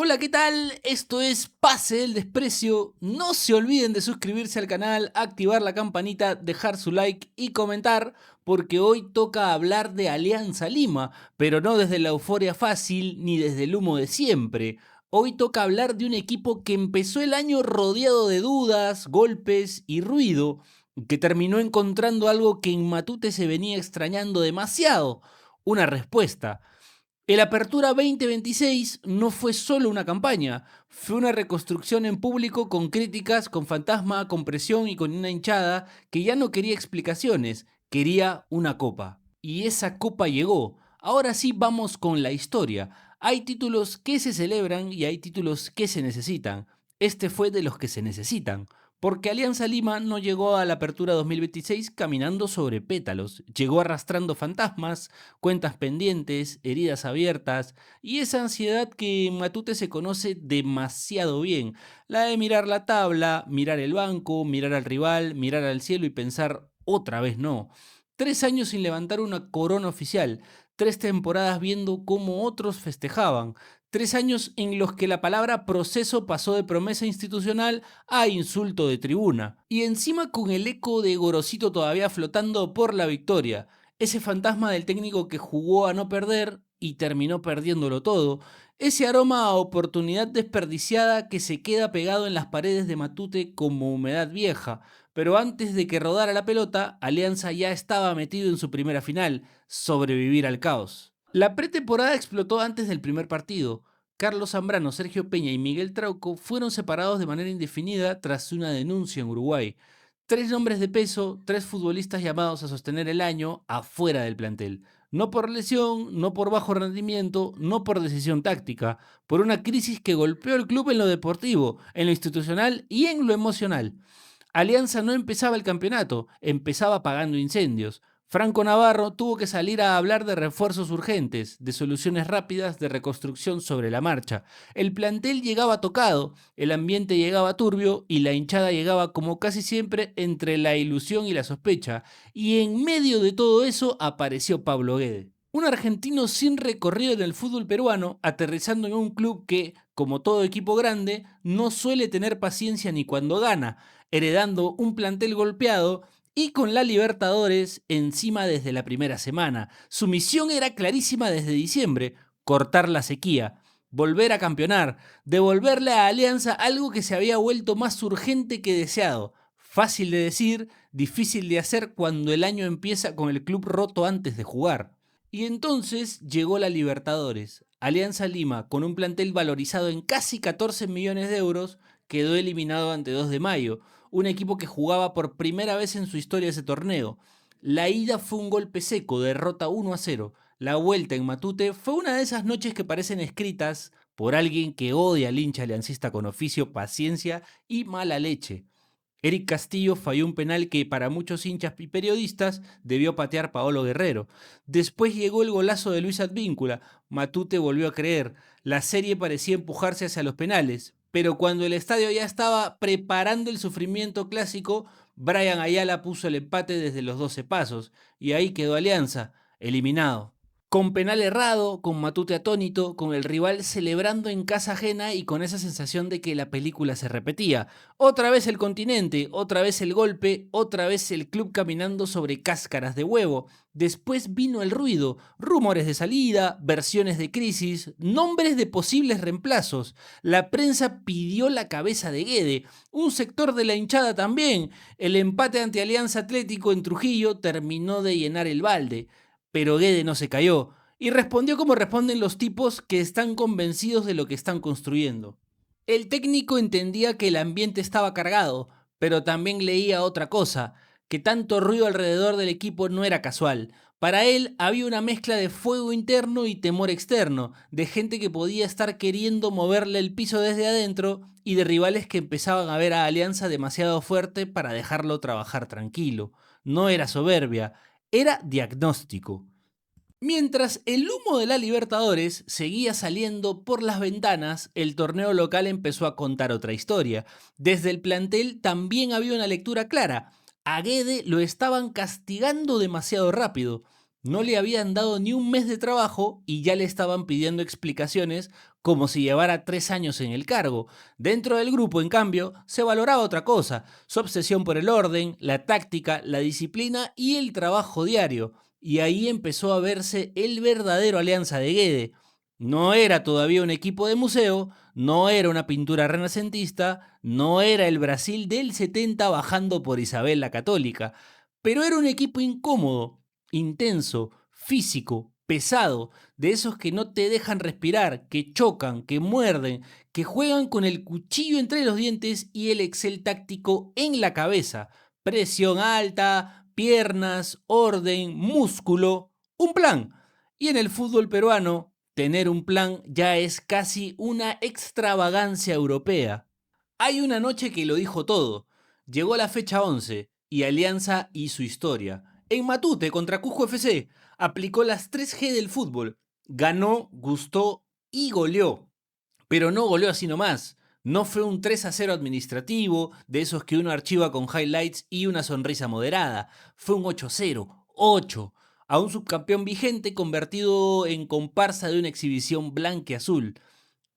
Hola, ¿qué tal? Esto es Pase del Desprecio. No se olviden de suscribirse al canal, activar la campanita, dejar su like y comentar, porque hoy toca hablar de Alianza Lima, pero no desde la euforia fácil ni desde el humo de siempre. Hoy toca hablar de un equipo que empezó el año rodeado de dudas, golpes y ruido, que terminó encontrando algo que en Matute se venía extrañando demasiado, una respuesta. El Apertura 2026 no fue solo una campaña, fue una reconstrucción en público con críticas, con fantasma, con presión y con una hinchada que ya no quería explicaciones, quería una copa. Y esa copa llegó. Ahora sí vamos con la historia. Hay títulos que se celebran y hay títulos que se necesitan. Este fue de los que se necesitan. Porque Alianza Lima no llegó a la Apertura 2026 caminando sobre pétalos, llegó arrastrando fantasmas, cuentas pendientes, heridas abiertas y esa ansiedad que en Matute se conoce demasiado bien. La de mirar la tabla, mirar el banco, mirar al rival, mirar al cielo y pensar otra vez no. 3 años sin levantar una corona oficial, 3 temporadas viendo cómo otros festejaban, 3 años en los que la palabra proceso pasó de promesa institucional a insulto de tribuna. Y encima con el eco de Gorosito todavía flotando por la victoria. Ese fantasma del técnico que jugó a no perder y terminó perdiéndolo todo. Ese aroma a oportunidad desperdiciada que se queda pegado en las paredes de Matute como humedad vieja. Pero antes de que rodara la pelota, Alianza ya estaba metido en su primera final, sobrevivir al caos. La pretemporada explotó antes del primer partido. Carlos Zambrano, Sergio Peña y Miguel Trauco fueron separados de manera indefinida tras una denuncia en Uruguay. 3 nombres de peso, 3 futbolistas llamados a sostener el año afuera del plantel. No por lesión, no por bajo rendimiento, no por decisión táctica, por una crisis que golpeó al club en lo deportivo, en lo institucional y en lo emocional. Alianza no empezaba el campeonato, empezaba apagando incendios. Franco Navarro tuvo que salir a hablar de refuerzos urgentes, de soluciones rápidas, de reconstrucción sobre la marcha. El plantel llegaba tocado, el ambiente llegaba turbio y la hinchada llegaba como casi siempre entre la ilusión y la sospecha. Y en medio de todo eso apareció Pablo Guede. Un argentino sin recorrido en el fútbol peruano, aterrizando en un club que, como todo equipo grande, no suele tener paciencia ni cuando gana, heredando un plantel golpeado y con la Libertadores encima desde la primera semana. Su misión era clarísima desde diciembre: cortar la sequía, volver a campeonar, devolverle a Alianza algo que se había vuelto más urgente que deseado. Fácil de decir, difícil de hacer cuando el año empieza con el club roto antes de jugar. Y entonces llegó la Libertadores. Alianza Lima, con un plantel valorizado en casi 14 millones de euros, quedó eliminado ante 2 de Mayo, un equipo que jugaba por primera vez en su historia ese torneo. La ida fue un golpe seco, derrota 1-0. La vuelta en Matute fue una de esas noches que parecen escritas por alguien que odia al hincha aliancista con oficio, paciencia y mala leche. Eric Castillo falló un penal que para muchos hinchas y periodistas debió patear Paolo Guerrero. Después llegó el golazo de Luis Advíncula. Matute volvió a creer. La serie parecía empujarse hacia los penales. Pero cuando el estadio ya estaba preparando el sufrimiento clásico, Brian Ayala puso el empate desde los 12 pasos. Y ahí quedó Alianza, eliminado. Con penal errado, con Matute atónito, con el rival celebrando en casa ajena y con esa sensación de que la película se repetía. Otra vez el continente, otra vez el golpe, otra vez el club caminando sobre cáscaras de huevo. Después vino el ruido, rumores de salida, versiones de crisis, nombres de posibles reemplazos. La prensa pidió la cabeza de Guede, un sector de la hinchada también. El empate ante Alianza Atlético en Trujillo terminó de llenar el balde. Pero Guede no se cayó y respondió como responden los tipos que están convencidos de lo que están construyendo. El técnico entendía que el ambiente estaba cargado, pero también leía otra cosa, que tanto ruido alrededor del equipo no era casual. Para él había una mezcla de fuego interno y temor externo, de gente que podía estar queriendo moverle el piso desde adentro y de rivales que empezaban a ver a Alianza demasiado fuerte para dejarlo trabajar tranquilo. No era soberbia, era diagnóstico. Mientras el humo de la Libertadores seguía saliendo por las ventanas, el torneo local empezó a contar otra historia. Desde el plantel también había una lectura clara. A Guede lo estaban castigando demasiado rápido. No le habían dado ni un mes de trabajo y ya le estaban pidiendo explicaciones como si llevara 3 años en el cargo. Dentro del grupo, en cambio, se valoraba otra cosa: su obsesión por el orden, la táctica, la disciplina y el trabajo diario. Y ahí empezó a verse el verdadero Alianza de Guede. No era todavía un equipo de museo, no era una pintura renacentista, no era el Brasil del 70 bajando por Isabel la Católica, pero era un equipo incómodo, intenso, físico, pesado, de esos que no te dejan respirar, que chocan, que muerden, que juegan con el cuchillo entre los dientes y el Excel táctico en la cabeza. Presión alta, piernas, orden, músculo, un plan. Y en el fútbol peruano, tener un plan ya es casi una extravagancia europea. Hay una noche que lo dijo todo. Llegó la fecha 11 y Alianza hizo historia. En Matute contra Cusco FC aplicó las 3G del fútbol. Ganó, gustó y goleó. Pero no goleó así nomás. No fue un 3-0 administrativo, de esos que uno archiva con highlights y una sonrisa moderada. Fue un 8-0, 8, a un subcampeón vigente convertido en comparsa de una exhibición blanqueazul.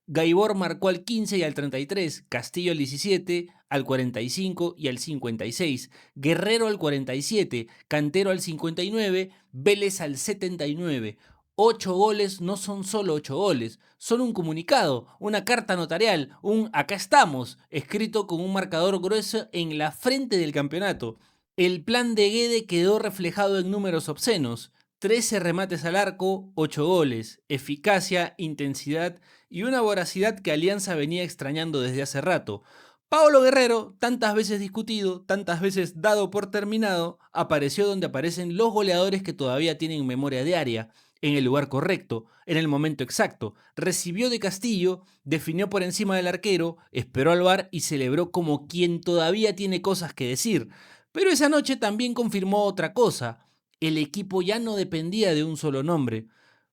Gaibor marcó al 15 y al 33, Castillo al 17, al 45 y al 56, Guerrero al 47, Cantero al 59, Vélez al 79. 8 goles no son solo 8 goles, son un comunicado, una carta notarial, un acá estamos, escrito con un marcador grueso en la frente del campeonato. El plan de Guede quedó reflejado en números obscenos: 13 remates al arco, 8 goles, eficacia, intensidad y una voracidad que Alianza venía extrañando desde hace rato. Paolo Guerrero, tantas veces discutido, tantas veces dado por terminado, apareció donde aparecen los goleadores que todavía tienen memoria diaria, en el lugar correcto, en el momento exacto. Recibió de Castillo, definió por encima del arquero, esperó al VAR y celebró como quien todavía tiene cosas que decir. Pero esa noche también confirmó otra cosa: el equipo ya no dependía de un solo nombre.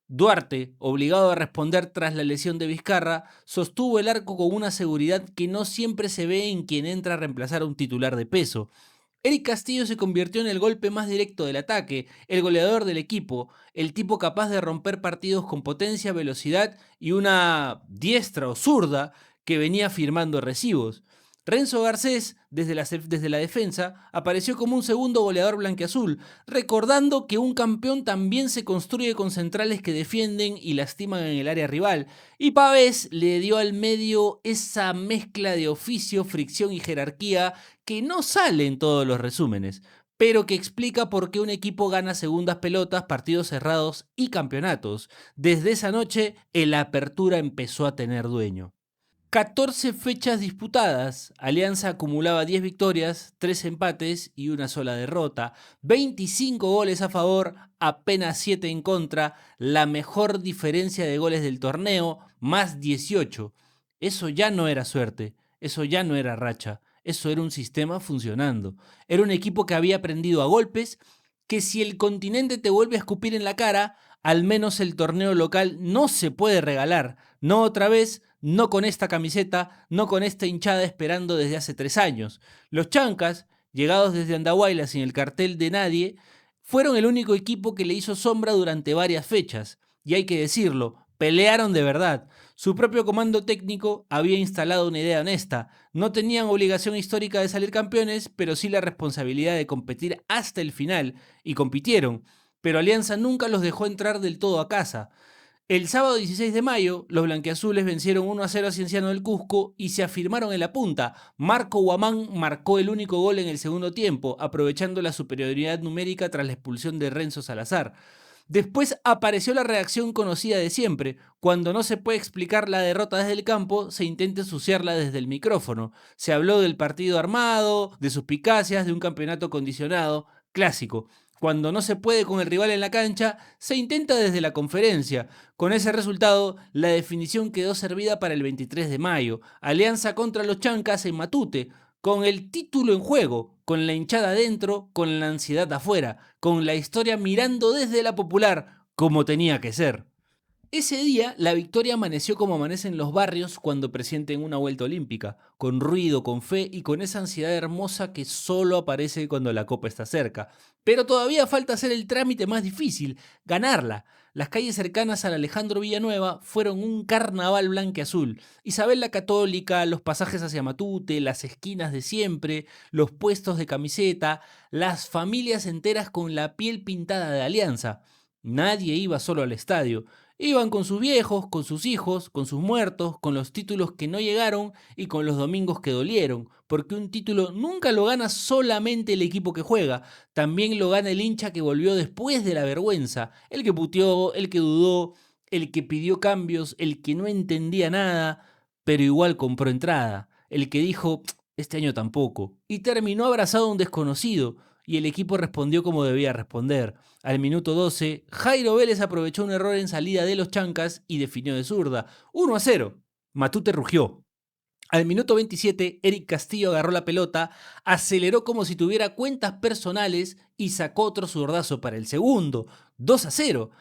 Duarte, obligado a responder tras la lesión de Vizcarra, sostuvo el arco con una seguridad que no siempre se ve en quien entra a reemplazar a un titular de peso. Eric Castillo se convirtió en el golpe más directo del ataque, el goleador del equipo, el tipo capaz de romper partidos con potencia, velocidad y una diestra o zurda que venía firmando recibos. Renzo Garcés, desde la defensa, apareció como un segundo goleador blanqueazul, recordando que un campeón también se construye con centrales que defienden y lastiman en el área rival. Y Pavés le dio al medio esa mezcla de oficio, fricción y jerarquía que no sale en todos los resúmenes, pero que explica por qué un equipo gana segundas pelotas, partidos cerrados y campeonatos. Desde esa noche, el Apertura empezó a tener dueño. 14 fechas disputadas, Alianza acumulaba 10 victorias, 3 empates y una sola derrota, 25 goles a favor, apenas 7 en contra, la mejor diferencia de goles del torneo, más 18. Eso ya no era suerte, eso ya no era racha, eso era un sistema funcionando. Era un equipo que había aprendido a golpes, que si el continente te vuelve a escupir en la cara, al menos el torneo local no se puede regalar, no otra vez, no con esta camiseta, no con esta hinchada esperando desde hace 3 años. Los Chancas, llegados desde Andahuayla sin el cartel de nadie, fueron el único equipo que le hizo sombra durante varias fechas. Y hay que decirlo, pelearon de verdad. Su propio comando técnico había instalado una idea honesta. No tenían obligación histórica de salir campeones, pero sí la responsabilidad de competir hasta el final, y compitieron. Pero Alianza nunca los dejó entrar del todo a casa. El sábado 16 de mayo, los blanquiazules vencieron 1-0 a Cienciano del Cusco y se afirmaron en la punta. Marco Guamán marcó el único gol en el segundo tiempo, aprovechando la superioridad numérica tras la expulsión de Renzo Salazar. Después apareció la reacción conocida de siempre: cuando no se puede explicar la derrota desde el campo, se intenta ensuciarla desde el micrófono. Se habló del partido armado, de suspicacias, de un campeonato condicionado, clásico. Cuando no se puede con el rival en la cancha, se intenta desde la conferencia. Con ese resultado, la definición quedó servida para el 23 de mayo. Alianza contra los Chancas en Matute, con el título en juego, con la hinchada adentro, con la ansiedad afuera, con la historia mirando desde la popular, como tenía que ser. Ese día, la victoria amaneció como amanecen los barrios cuando presienten una vuelta olímpica, con ruido, con fe y con esa ansiedad hermosa que solo aparece cuando la copa está cerca. Pero todavía falta hacer el trámite más difícil, ganarla. Las calles cercanas al Alejandro Villanueva fueron un carnaval blanqueazul. Isabel la Católica, los pasajes hacia Matute, las esquinas de siempre, los puestos de camiseta, las familias enteras con la piel pintada de Alianza. Nadie iba solo al estadio. Iban con sus viejos, con sus hijos, con sus muertos, con los títulos que no llegaron y con los domingos que dolieron, porque un título nunca lo gana solamente el equipo que juega, también lo gana el hincha que volvió después de la vergüenza, el que puteó, el que dudó, el que pidió cambios, el que no entendía nada, pero igual compró entrada, el que dijo, este año tampoco, y terminó abrazado a un desconocido, y el equipo respondió como debía responder. Al minuto 12, Jairo Vélez aprovechó un error en salida de los Chancas y definió de zurda. 1-0. Matute rugió. Al minuto 27, Eric Castillo agarró la pelota, aceleró como si tuviera cuentas personales y sacó otro zurdazo para el segundo. 2-0.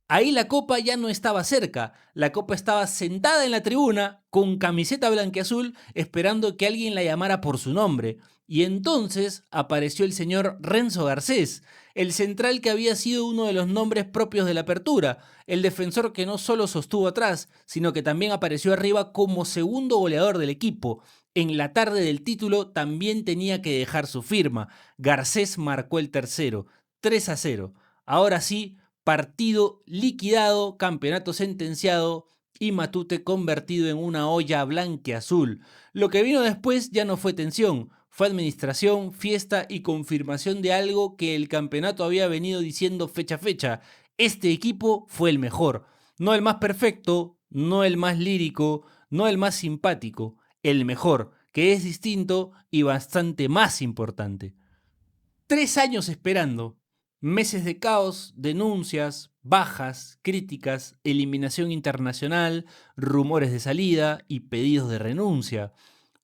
Ahí la copa ya no estaba cerca, la copa estaba sentada en la tribuna con camiseta blanqueazul esperando que alguien la llamara por su nombre. Y entonces apareció el señor Renzo Garcés, el central que había sido uno de los nombres propios de la apertura, el defensor que no solo sostuvo atrás, sino que también apareció arriba como segundo goleador del equipo. En la tarde del título también tenía que dejar su firma. Garcés marcó el tercero, 3-0. Ahora sí, partido liquidado, campeonato sentenciado y Matute convertido en una olla blanqueazul. Lo que vino después ya no fue tensión, fue administración, fiesta y confirmación de algo que el campeonato había venido diciendo fecha a fecha. Este equipo fue el mejor, no el más perfecto, no el más lírico, no el más simpático, el mejor, que es distinto y bastante más importante. 3 años esperando. Meses de caos, denuncias, bajas, críticas, eliminación internacional, rumores de salida y pedidos de renuncia.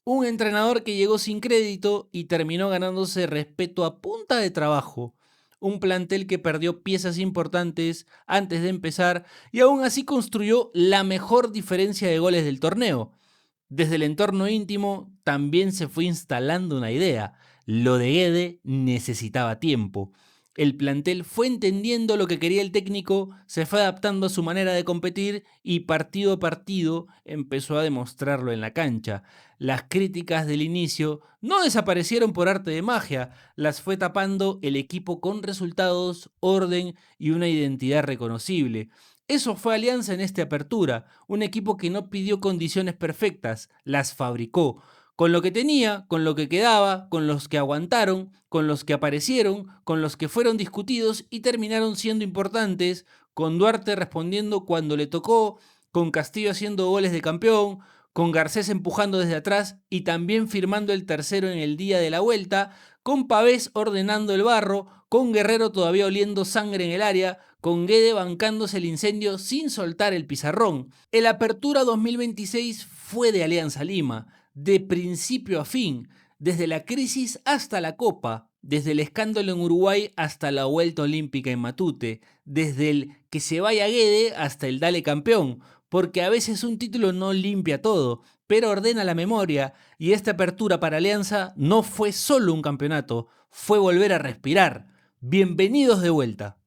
Un entrenador que llegó sin crédito y terminó ganándose respeto a punta de trabajo. Un plantel que perdió piezas importantes antes de empezar y aún así construyó la mejor diferencia de goles del torneo. Desde el entorno íntimo también se fue instalando una idea. Lo de Guede necesitaba tiempo. El plantel fue entendiendo lo que quería el técnico, se fue adaptando a su manera de competir y partido a partido empezó a demostrarlo en la cancha. Las críticas del inicio no desaparecieron por arte de magia, las fue tapando el equipo con resultados, orden y una identidad reconocible. Eso fue Alianza en esta apertura, un equipo que no pidió condiciones perfectas, las fabricó. Con lo que tenía, con lo que quedaba, con los que aguantaron, con los que aparecieron, con los que fueron discutidos y terminaron siendo importantes, con Duarte respondiendo cuando le tocó, con Castillo haciendo goles de campeón, con Garcés empujando desde atrás y también firmando el tercero en el día de la vuelta, con Pavés ordenando el barro, con Guerrero todavía oliendo sangre en el área, con Guede bancándose el incendio sin soltar el pizarrón. El Apertura 2026 fue de Alianza Lima, de principio a fin, desde la crisis hasta la Copa, desde el escándalo en Uruguay hasta la vuelta olímpica en Matute, desde el que se vaya Guede hasta el dale campeón, porque a veces un título no limpia todo, pero ordena la memoria, y esta apertura para Alianza no fue solo un campeonato, fue volver a respirar. Bienvenidos de vuelta.